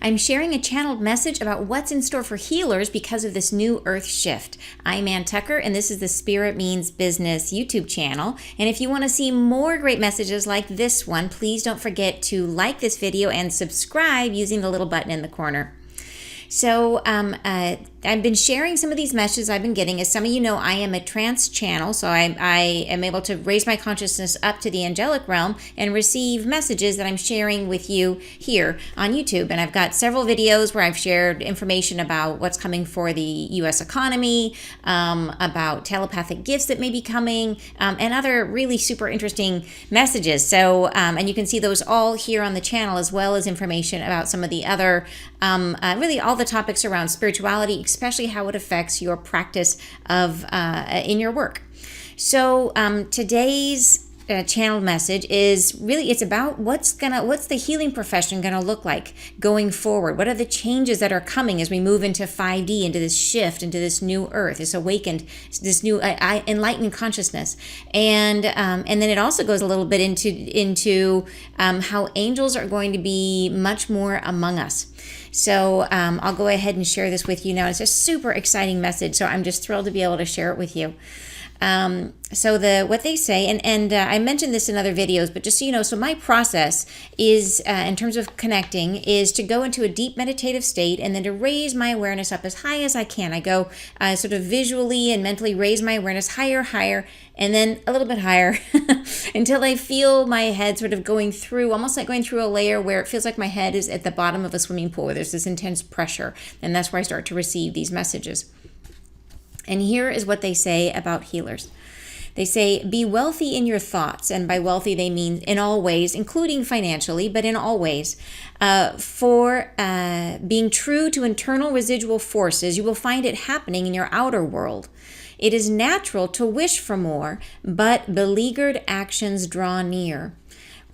I'm sharing a channeled message about what's in store for healers because of this new earth shift. I'm Ann Tucker, and this is the Spirit Means Business YouTube channel. And if you want to see more great messages like this one, please don't forget to like this video and subscribe using the little button in the corner. So I've been sharing some of these messages I've been getting. As some of you know, I am a trance channel, so I am able to raise my consciousness up to the angelic realm and receive messages that I'm sharing with you here on YouTube. And I've got several videos where I've shared information about what's coming for the U.S. economy, about telepathic gifts that may be coming, and other really super interesting messages. So, and you can see those all here on the channel, as well as information about some of the other, really all the topics around spirituality, especially how it affects your practice of in your work. So today's channeled message is really, it's about what's the healing profession gonna look like going forward. What are the changes that are coming as we move into 5D, into this shift, into this new earth, this awakened, this new enlightened consciousness. And then it also goes a little bit into how angels are going to be much more among us. So I'll go ahead and share this with you now. It's a super exciting message, so I'm just thrilled to be able to share it with you. So what they say, and I mentioned this in other videos, but just so you know, so my process is, in terms of connecting, is to go into a deep meditative state and then to raise my awareness up as high as I can. I go sort of visually and mentally raise my awareness higher, and then a little bit higher until I feel my head sort of going through, almost like going through a layer where it feels like my head is at the bottom of a swimming pool, where there's this intense pressure, and that's where I start to receive these messages. And here is what they say about healers. They say, be wealthy in your thoughts. And by wealthy, they mean in all ways, including financially, but in all ways. For being true to internal residual forces, you will find it happening in your outer world. It is natural to wish for more, but beleaguered actions draw near.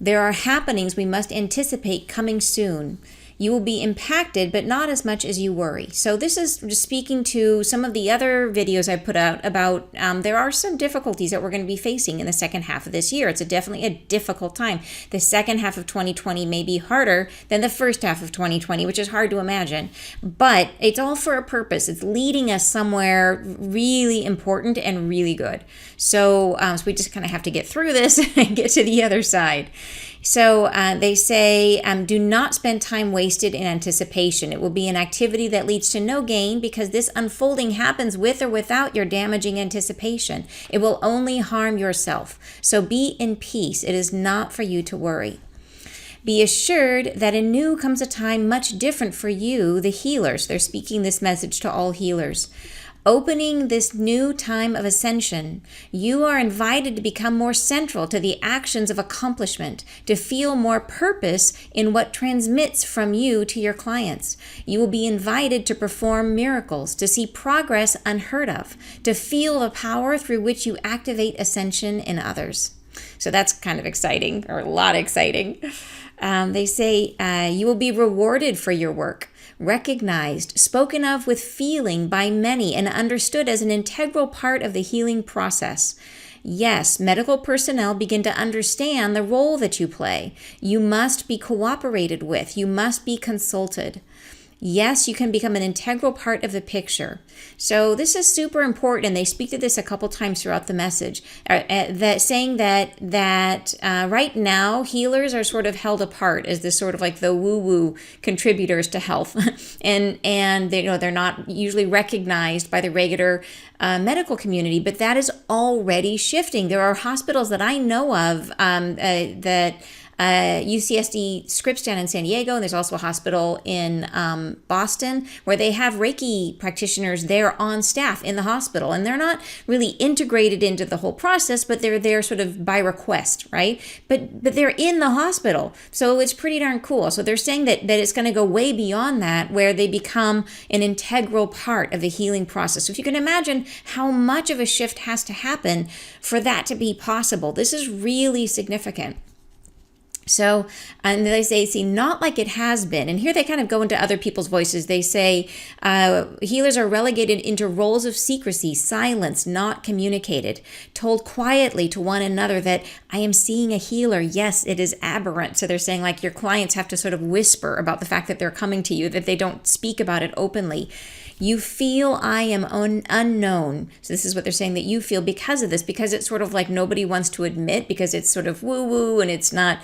There are happenings we must anticipate coming soon. You will be impacted, but not as much as you worry. So this is just speaking to some of the other videos I put out about there are some difficulties that we're going to be facing in the second half of this year. It's definitely a difficult time. The second half of 2020 may be harder than the first half of 2020, which is hard to imagine. But it's all for a purpose. It's leading us somewhere really important and really good. So we just kind of have to get through this and get to the other side. So they say, do not spend time wasted in anticipation. It will be an activity that leads to no gain because this unfolding happens with or without your damaging anticipation. It will only harm yourself. So be in peace. It is not for you to worry. Be assured that anew comes a time much different for you, the healers. They're speaking this message to all healers. Opening this new time of ascension, you are invited to become more central to the actions of accomplishment, to feel more purpose in what transmits from you to your clients. You will be invited to perform miracles, to see progress unheard of, to feel the power through which you activate ascension in others. So that's kind of exciting, or a lot exciting. They say you will be rewarded for your work, recognized, spoken of with feeling by many, and understood as an integral part of the healing process. Yes, medical personnel begin to understand the role that you play. You must be cooperated with. You must be consulted. Yes, you can become an integral part of the picture. So this is super important, and they speak to this a couple times throughout the message, that saying that right now healers are sort of held apart as this sort of like the woo-woo contributors to health, and they're not usually recognized by the regular medical community, but that is already shifting. There are hospitals that I know of that UCSD Scripps down in San Diego, and there's also a hospital in Boston where they have Reiki practitioners there on staff in the hospital, and they're not really integrated into the whole process, but they're there sort of by request, right? But they're in the hospital, so it's pretty darn cool. So they're saying that it's going to go way beyond that, where they become an integral part of the healing process. So if you can imagine how much of a shift has to happen for that to be possible, this is really significant. So, and they say, see, not like it has been. And here they kind of go into other people's voices. They say, healers are relegated into roles of secrecy, silence, not communicated, told quietly to one another that I am seeing a healer. Yes, it is aberrant. So they're saying like your clients have to sort of whisper about the fact that they're coming to you, that they don't speak about it openly. You feel I am unknown. So this is what they're saying that you feel because of this, because it's sort of like nobody wants to admit, because it's sort of woo-woo and it's not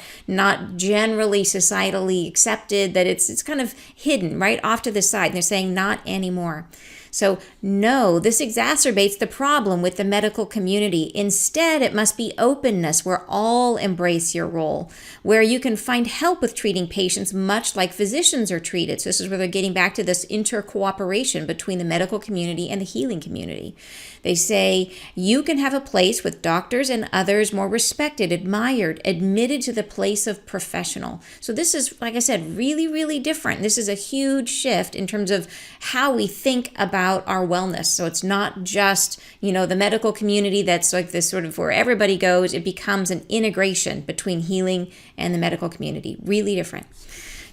generally societally accepted, that it's kind of hidden right off to the side. And they're saying not anymore. So no, this exacerbates the problem with the medical community. Instead, it must be openness where all embrace your role, where you can find help with treating patients much like physicians are treated. So this is where they're getting back to this intercooperation between the medical community and the healing community. They say you can have a place with doctors and others more respected, admired, admitted to the place of professional. So this is, like I said, really, really different. This is a huge shift in terms of how we think about our wellness. So it's not just, the medical community that's like this sort of where everybody goes. It becomes an integration between healing and the medical community. Really different.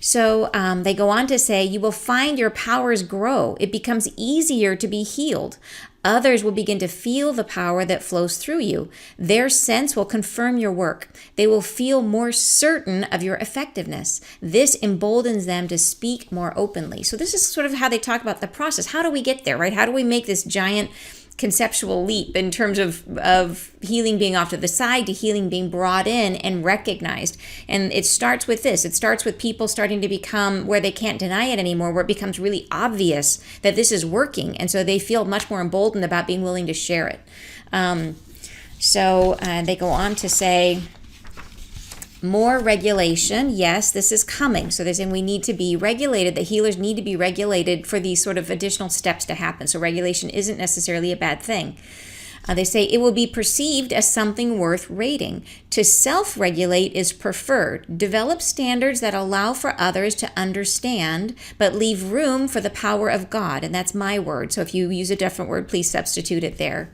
So they go on to say, you will find your powers grow. It becomes easier to be healed. Others will begin to feel the power that flows through you. Their sense will confirm your work. They will feel more certain of your effectiveness. This emboldens them to speak more openly. So this is sort of how they talk about the process. How do we get there, right? How do we make this giant conceptual leap in terms of healing being off to the side to healing being brought in and recognized? And it starts with this. It starts with people starting to become where they can't deny it anymore, where it becomes really obvious that this is working. And so they feel much more emboldened about being willing to share it. So they go on to say, more regulation, yes, this is coming. So they're saying we need to be regulated, that healers need to be regulated for these sort of additional steps to happen. So regulation isn't necessarily a bad thing. They say it will be perceived as something worth rating. To self-regulate is preferred. Develop standards that allow for others to understand, but leave room for the power of God. And that's my word. So if you use a different word, please substitute it there.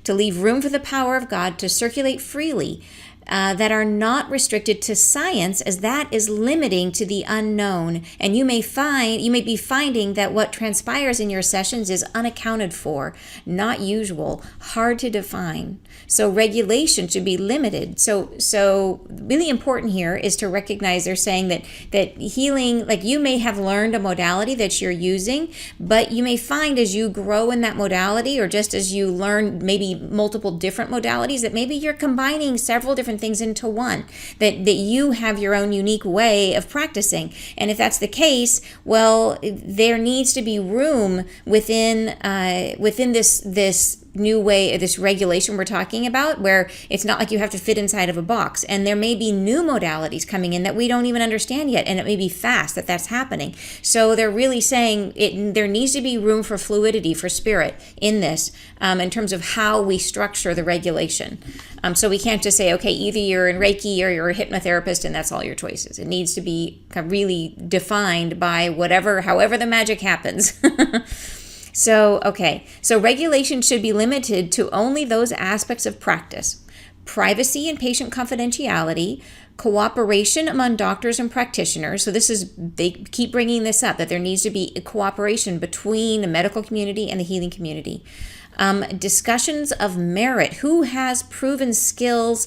To leave room for the power of God to circulate freely. That are not restricted to science, as that is limiting to the unknown. And you may be finding that what transpires in your sessions is unaccounted for, not usual, hard to define. So regulation should be limited. So really important here is to recognize they're saying that healing, like you may have learned a modality that you're using, but you may find as you grow in that modality, or just as you learn maybe multiple different modalities, that maybe you're combining several different things into one, that you have your own unique way of practicing. And if that's the case, well, there needs to be room within this new way, this regulation we're talking about, where it's not like you have to fit inside of a box. And there may be new modalities coming in that we don't even understand yet, and it may be fast that's happening. So they're really saying there needs to be room for fluidity, for spirit in this, in terms of how we structure the regulation. So we can't just say, okay, either you're in Reiki or you're a hypnotherapist and that's all your choices. It needs to be really defined by however the magic happens. So regulation should be limited to only those aspects of practice: privacy and patient confidentiality, cooperation among doctors and practitioners. So they keep bringing this up, that there needs to be a cooperation between the medical community and the healing community. Discussions of merit, who has proven skills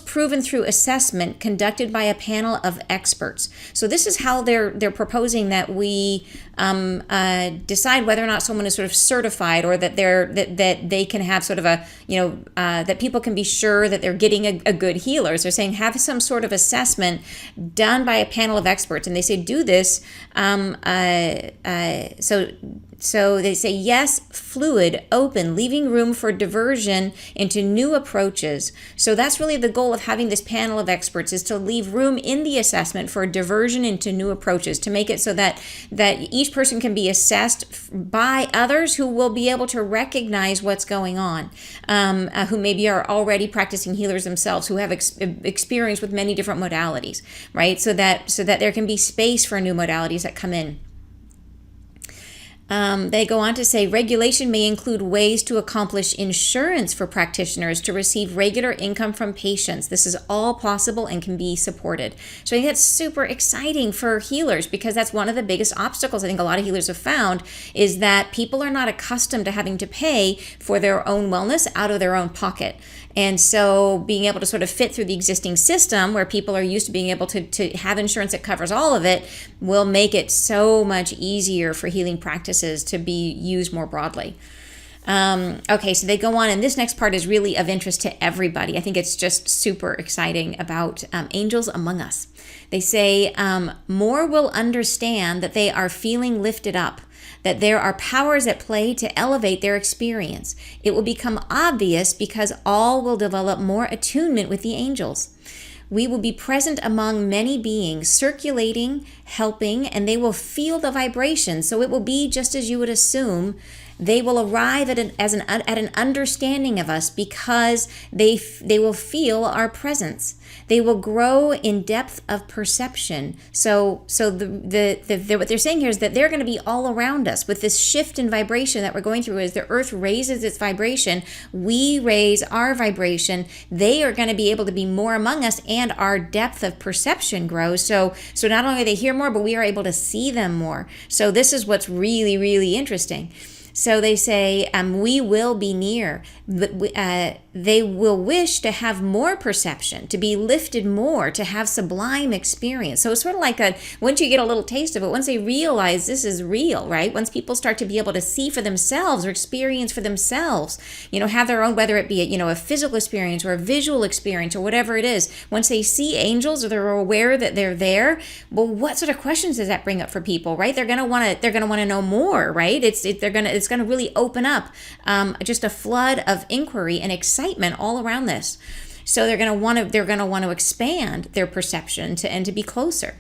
proven through assessment conducted by a panel of experts. So this is how they're proposing that we decide whether or not someone is sort of certified, or that they can have sort of a that people can be sure that they're getting a good healer. So they're saying have some sort of assessment done by a panel of experts, and they say do this. So they say, yes, fluid, open, leaving room for diversion into new approaches. So that's really the goal of having this panel of experts, is to leave room in the assessment for diversion into new approaches, to make it so that each person can be assessed by others who will be able to recognize what's going on, who maybe are already practicing healers themselves, who have experience with many different modalities, right? So that there can be space for new modalities that come in. They go on to say regulation may include ways to accomplish insurance for practitioners to receive regular income from patients. This is all possible and can be supported. So I think that's super exciting for healers, because that's one of the biggest obstacles I think a lot of healers have found, is that people are not accustomed to having to pay for their own wellness out of their own pocket. And so being able to sort of fit through the existing system where people are used to being able to have insurance that covers all of it will make it so much easier for healing practices to be used more broadly. Okay, so they go on, and this next part is really of interest to everybody. I think it's just super exciting about angels among us. They say more will understand that they are feeling lifted up, that there are powers at play to elevate their experience. It will become obvious because all will develop more attunement with the angels. We will be present among many beings, circulating, helping, and they will feel the vibration. So it will be just as you would assume. They will arrive at an understanding of us because they will feel our presence. They will grow in depth of perception. So what they're saying here is that they're going to be all around us with this shift in vibration that we're going through. As the earth raises its vibration, we raise our vibration. They are going to be able to be more among us, and our depth of perception grows. So not only do they hear more, but we are able to see them more. So this is what's really, really interesting. So they say, we will be near. They will wish to have more perception, to be lifted more, to have sublime experience. So it's sort of like once you get a little taste of it, once they realize this is real, right? Once people start to be able to see for themselves or experience for themselves, have their own, whether it be a physical experience or a visual experience or whatever it is, once they see angels or they're aware that they're there, well, what sort of questions does that bring up for people, right? They're going to want to know more, right? It's going to really open up just a flood of inquiry and excitement all around this. So they're going to want to expand their perception and to be closer.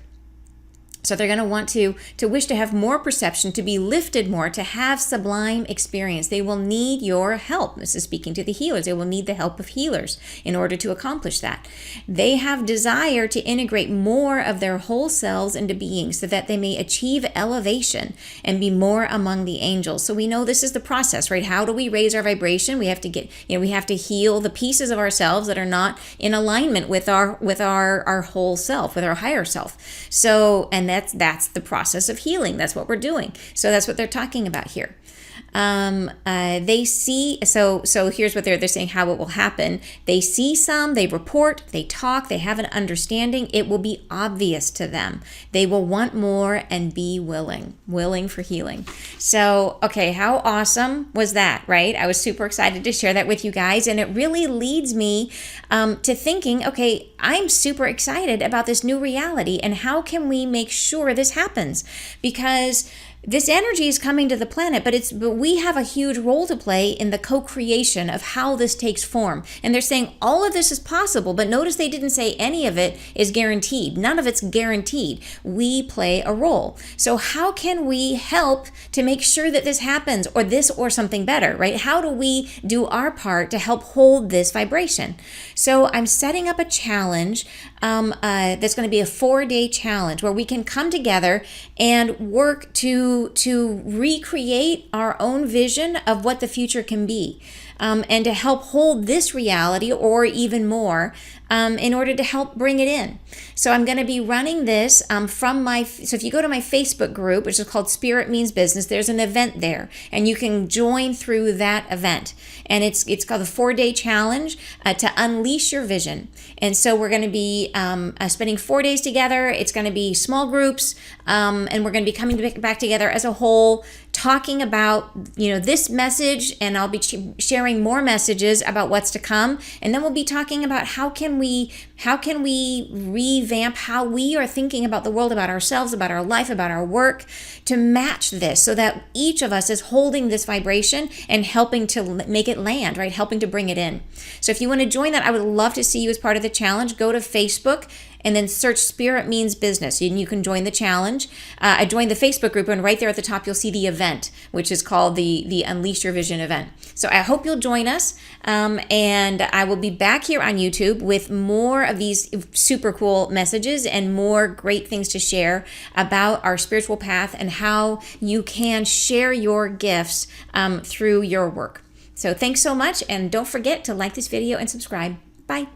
So they're going to want to wish to have more perception, to be lifted more, to have sublime experience. They will need your help. This is speaking to the healers. They will need the help of healers in order to accomplish that. They have desire to integrate more of their whole selves into being so that they may achieve elevation and be more among the angels. So we know this is the process, right? How do we raise our vibration? We have to we have to heal the pieces of ourselves that are not in alignment with our whole self, with our higher self. So, and that's the process of healing. That's what we're doing. So that's what they're talking about here. They see, so here's what they're saying, how it will happen. They see some, they report, they talk, they have an understanding. It will be obvious to them. They will want more and be willing for healing. So, okay, how awesome was that, right? I was super excited to share that with you guys. And it really leads me to thinking, okay, I'm super excited about this new reality, and how can we make sure this happens? Because this energy is coming to the planet, but we have a huge role to play in the co-creation of how this takes form. And they're saying all of this is possible, but notice they didn't say any of it is guaranteed. None of it's guaranteed. We play a role. So how can we help to make sure that this happens, or this or something better, right? How do we do our part to help hold this vibration? So I'm setting up a challenge that's going to be a 4-day challenge where we can come together and work to recreate our own vision of what the future can be, and to help hold this reality or even more in order to help bring it in. So I'm going to be running this so if you go to my Facebook group, which is called Spirit Means Business, there's an event there, and you can join through that event. And it's called the 4-day challenge to unleash your vision. And so we're going to be spending 4 days together. It's going to be small groups, and we're going to be coming back together as a whole, talking about this message, and I'll be sharing more messages about what's to come. And then we'll be talking about how can we revamp how we are thinking about the world, about ourselves, about our life, about our work, to match this, so that each of us is holding this vibration and helping to make it land, right? Helping to bring it in. So if you want to join that, I would love to see you as part of the challenge. Go to Facebook and then search Spirit Means Business, and you can join the challenge. I joined the Facebook group, and right there at the top, you'll see the event, which is called the Unleash Your Vision event. So I hope you'll join us, and I will be back here on YouTube with more of these super cool messages and more great things to share about our spiritual path and how you can share your gifts through your work. So thanks so much, and don't forget to like this video and subscribe. Bye.